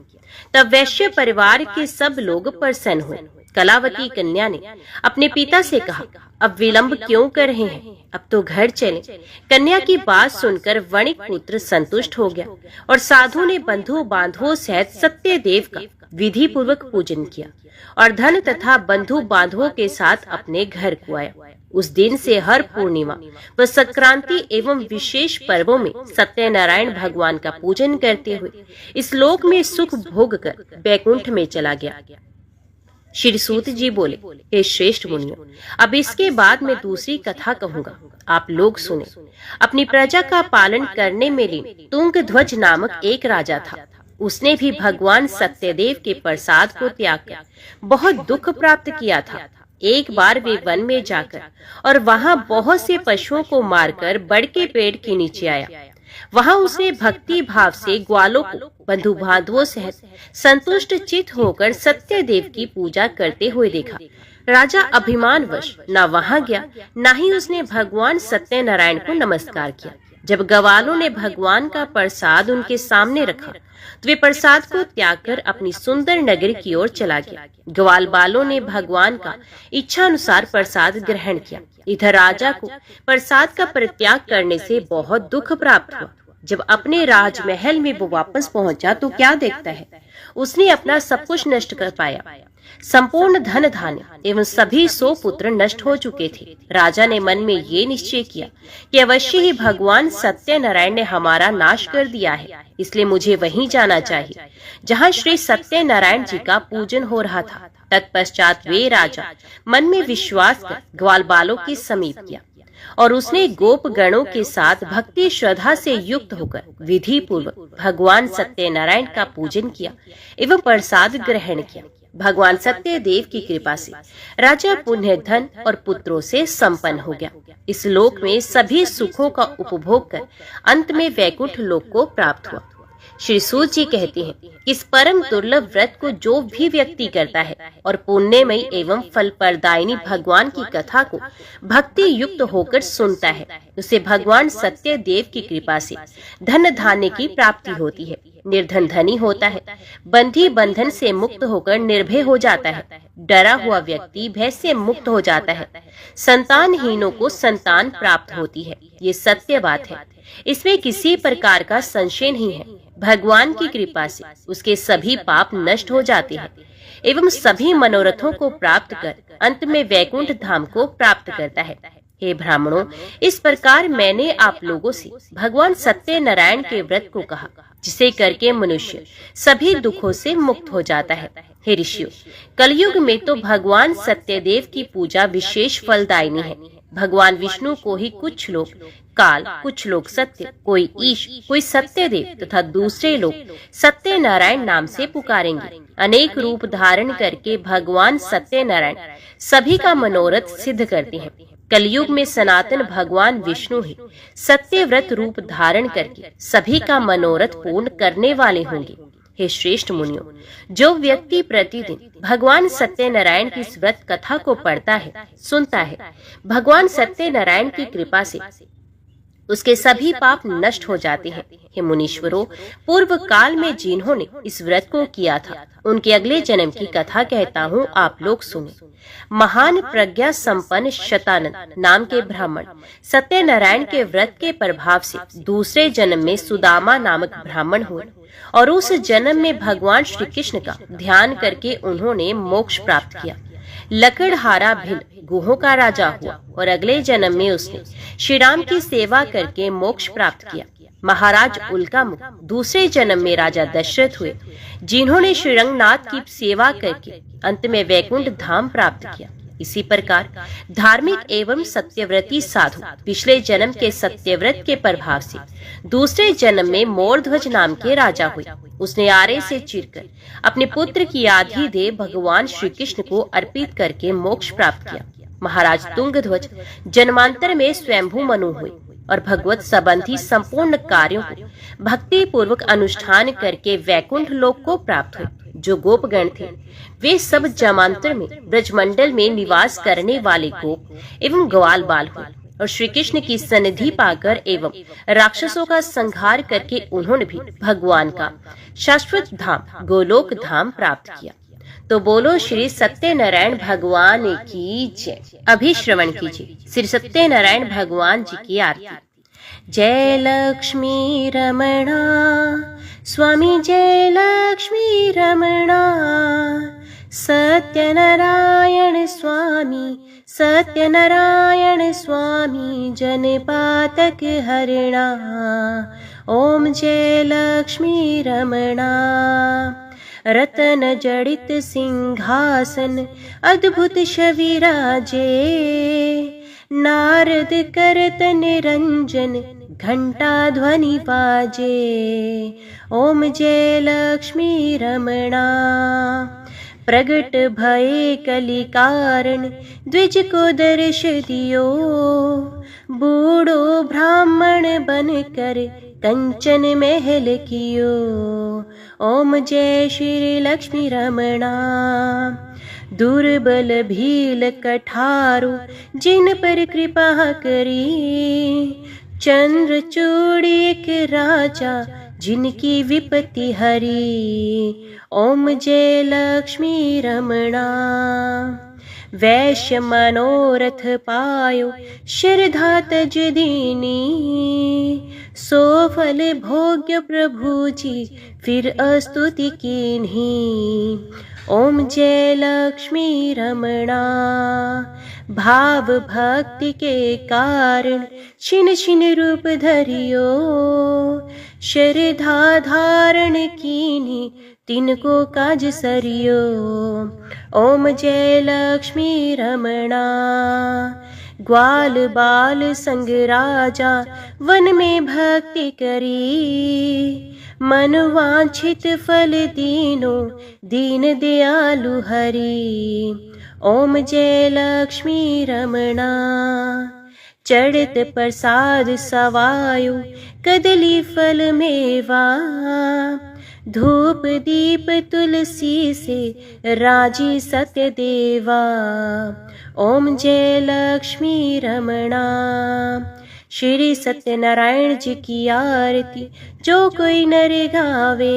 Speaker 1: तब वैश्य परिवार के सब लोग प्रसन्न हुए। कलावती कन्या ने अपने पिता से कहा, अब विलंब क्यों कर रहे हैं, अब तो घर चलें। कन्या की बात सुनकर वणिक पुत्र संतुष्ट हो गया और साधु ने बंधु बांधवों सहित सत्यदेव का विधि पूर्वक पूजन किया और धन तथा बंधु बांधवों के साथ अपने घर को आया। उस दिन से हर पूर्णिमा व संक्रांति एवं विशेष पर्वों में सत्यनारायण भगवान का पूजन करते हुए इस लोक में सुख भोग कर बैकुंठ में चला गया। श्री सूत जी बोले, हे श्रेष्ठ मुनियों, अब इसके बाद मैं दूसरी कथा कहूँगा, आप लोग सुने। अपनी प्रजा का पालन करने में लीन तुंगध्वज नामक एक राजा था। उसने भी भगवान सत्यदेव के प्रसाद को त्याग कर बहुत दुख प्राप्त किया था। एक बार वे वन में जाकर और वहाँ बहुत से पशुओं को मारकर बड़ के पेड़ के नीचे आया। वहाँ उसने भक्ति भाव से ग्वालों को बंधु बांधवों सहित संतुष्ट चित होकर सत्यदेव की पूजा करते हुए देखा। राजा अभिमानवश न वहाँ गया, न ही उसने भगवान सत्यनारायण को नमस्कार किया। जब ग्वालों ने भगवान का प्रसाद उनके सामने रखा तो वे प्रसाद को त्याग कर अपनी सुंदर नगरी की ओर चला गया। ग्वाल बालों ने भगवान का इच्छा अनुसार प्रसाद ग्रहण किया। इधर राजा को प्रसाद का परित्याग करने से बहुत दुख प्राप्त हुआ। जब अपने राजमहल में वो वापस पहुंचा तो क्या देखता है, उसने अपना सब कुछ नष्ट कर पाया। संपूर्ण धन धान्य एवं सभी 100 पुत्र नष्ट हो चुके थे। राजा ने मन में ये निश्चय किया कि अवश्य ही भगवान सत्यनारायण ने हमारा नाश कर दिया है, इसलिए मुझे वहीं जाना चाहिए जहाँ श्री सत्यनारायण जी का पूजन हो रहा था। तत्पश्चात वे राजा मन में विश्वास कर ग्वाल बालों के समीप किया और उसने गोप गणों के साथ भक्ति श्रद्धा से युक्त होकर विधि पूर्वक भगवान सत्यनारायण का पूजन किया एवं प्रसाद ग्रहण किया। भगवान सत्यदेव की कृपा से राजा पुण्य धन और पुत्रों से संपन्न हो गया। इस लोक में सभी सुखों का उपभोग कर अंत में वैकुंठ लोक को प्राप्त हुआ। श्री सूत जी कहते हैं, इस परम दुर्लभ व्रत को जो भी व्यक्ति करता है और पुण्यमयी एवं फल प्रदायिनी भगवान की कथा को भक्ति युक्त होकर सुनता है, उसे भगवान सत्य देव की कृपा से धन धान्य की प्राप्ति होती है। निर्धन धनी होता है, बंधी बंधन से मुक्त होकर निर्भय हो जाता है, डरा हुआ व्यक्ति भय से मुक्त हो जाता है, संतानहीनों को संतान प्राप्त होती है। ये सत्य बात है, इसमें किसी प्रकार का संशय नहीं है। भगवान की कृपा से उसके सभी पाप नष्ट हो जाते हैं एवं सभी मनोरथों को प्राप्त कर अंत में वैकुंठ धाम को प्राप्त करता है। हे ब्राह्मणों, इस प्रकार मैंने आप लोगों से भगवान सत्यनारायण के व्रत को कहा, जिसे करके मनुष्य सभी दुखों से मुक्त हो जाता है। हे ऋषियों, कलयुग में तो भगवान सत्यदेव की पूजा विशेष फलदायिनी है। भगवान विष्णु को ही कुछ लोग काल, कुछ लोग सत्य, कोई ईश, कोई सत्यदेव तथा दूसरे लोग सत्यनारायण नाम से पुकारेंगे। अनेक रूप धारण करके भगवान सत्यनारायण सभी का मनोरथ सिद्ध करते हैं। कलयुग में सनातन भगवान विष्णु ही सत्य व्रत रूप धारण करके सभी का मनोरथ पूर्ण करने वाले होंगे। हे श्रेष्ठ मुनियों, जो व्यक्ति प्रतिदिन भगवान सत्यनारायण की इस व्रत कथा को पढ़ता है, सुनता है, भगवान सत्यनारायण की कृपा से उसके सभी पाप नष्ट हो जाते हैं। हे मुनीश्वरों, पूर्व काल में जिन्होंने इस व्रत को किया था, उनके अगले जन्म की कथा कहता हूँ, आप लोग सुने। महान प्रज्ञा संपन्न शतानंद नाम के ब्राह्मण सत्यनारायण के व्रत के प्रभाव से दूसरे जन्म में सुदामा नामक ब्राह्मण हुए और उस जन्म में भगवान श्री कृष्ण का ध्यान करके उन्होंने मोक्ष प्राप्त किया। लकड़हारा भिल गुहों का राजा हुआ और अगले जन्म में उसने श्री राम की सेवा करके मोक्ष प्राप्त किया। महाराज उल्कामुख दूसरे जन्म में राजा दशरथ हुए, जिन्होंने श्रीरंगनाथ की सेवा करके अंत में वैकुंठ धाम प्राप्त किया। इसी प्रकार धार्मिक एवं सत्यव्रती साधु पिछले जन्म के सत्यव्रत के प्रभाव से दूसरे जन्म में मोरध्वज नाम के राजा हुए। उसने आरे से चिरकर अपने पुत्र की आधी देह भगवान श्री कृष्ण को अर्पित करके मोक्ष प्राप्त किया। महाराज तुंगध्वज जन्मांतर में स्वयंभू मनु हुए और भगवत संबंधी संपूर्ण कार्यों को भक्ति पूर्वक अनुष्ठान करके वैकुंठ लोक को प्राप्त हुए। जो गोपगण थे वे सब जमांतर में ब्रजमंडल में निवास करने वाले गोप एवं ग्वाल बाल हुए और श्री कृष्ण की सन्निधि पाकर एवं राक्षसों का संहार करके उन्होंने भी भगवान का शाश्वत धाम गोलोक धाम प्राप्त किया। तो बोलो श्री सत्यनारायण भगवान की जय। अभी श्रवण कीजिए श्री सत्यनारायण भगवान जी की आरती। जय लक्ष्मी रमणा स्वामी, जय लक्ष्मी रमणा, सत्यनारायण स्वामी, सत्यनारायण स्वामी, जनपातक हरणा। ओम जय लक्ष्मी रमणा। रतन जड़ित सिंहासन अद्भुत शविराजे, नारद करत निरंजन घंटा ध्वनि बाजे। ओम जय लक्ष्मी रमणा। प्रगट भये कलि कारण द्विज को दर्श दियो, बूढ़ो ब्राह्मण बन कर कंचन महल कियो। ओम जय श्री लक्ष्मी रमणा। दुर्बल भील कठारो जिन पर कृपा करी, चंद्रचूड़ एक राजा जिनकी विपत्ति हरी। ओम जय लक्ष्मी रमणा। वैश्य मनोरथ पायो श्रद्धा तज दीनी, सो फल भोग्य प्रभु जी फिर अस्तुति कीन्ही। ओम जय लक्ष्मी रमणा। भाव भक्ति के कारण छिन छिन रूप धरियो, श्रद्धा धारण कीन्ही तिनको काज सरियो। ओम जय लक्ष्मी रमणा। ग्वाल बाल संग राजा वन में भक्ति करी, मन वांछित फल दीनो दीन दयालु हरि। ओम जय लक्ष्मी रमणा। चढ़त प्रसाद सवायो कदली फल मेवा, धूप दीप तुलसी से राजी सत्य देवा। ओम जय लक्ष्मी रमणा। श्री सत्यनारायण जी की आरती जो कोई नर गावे,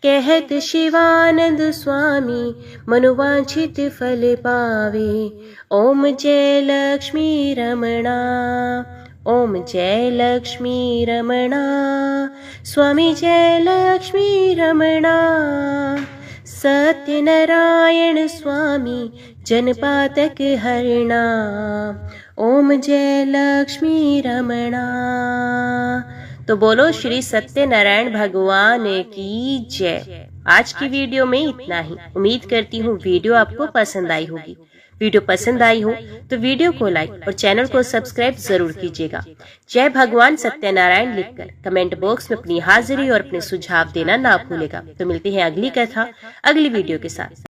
Speaker 1: कहत शिवानंद स्वामी मनोवांछित फल पावे। ओम जय लक्ष्मी रमणा। ओम जय लक्ष्मी रमणा। स्वामी जय लक्ष्मी रमणा। सत्यनारायण स्वामी जनपातक हरणा। ओम जय लक्ष्मी रमणा। तो बोलो श्री सत्यनारायण भगवान की जय। आज की वीडियो में इतना ही। उम्मीद करती हूँ वीडियो आपको पसंद आई होगी। वीडियो पसंद आई हो तो वीडियो को लाइक और चैनल को सब्सक्राइब जरूर कीजिएगा। जय भगवान सत्यनारायण लिखकर कमेंट बॉक्स में अपनी हाजिरी और अपने सुझाव देना ना भूलेगा। तो मिलते हैं अगली कथा अगली वीडियो के साथ।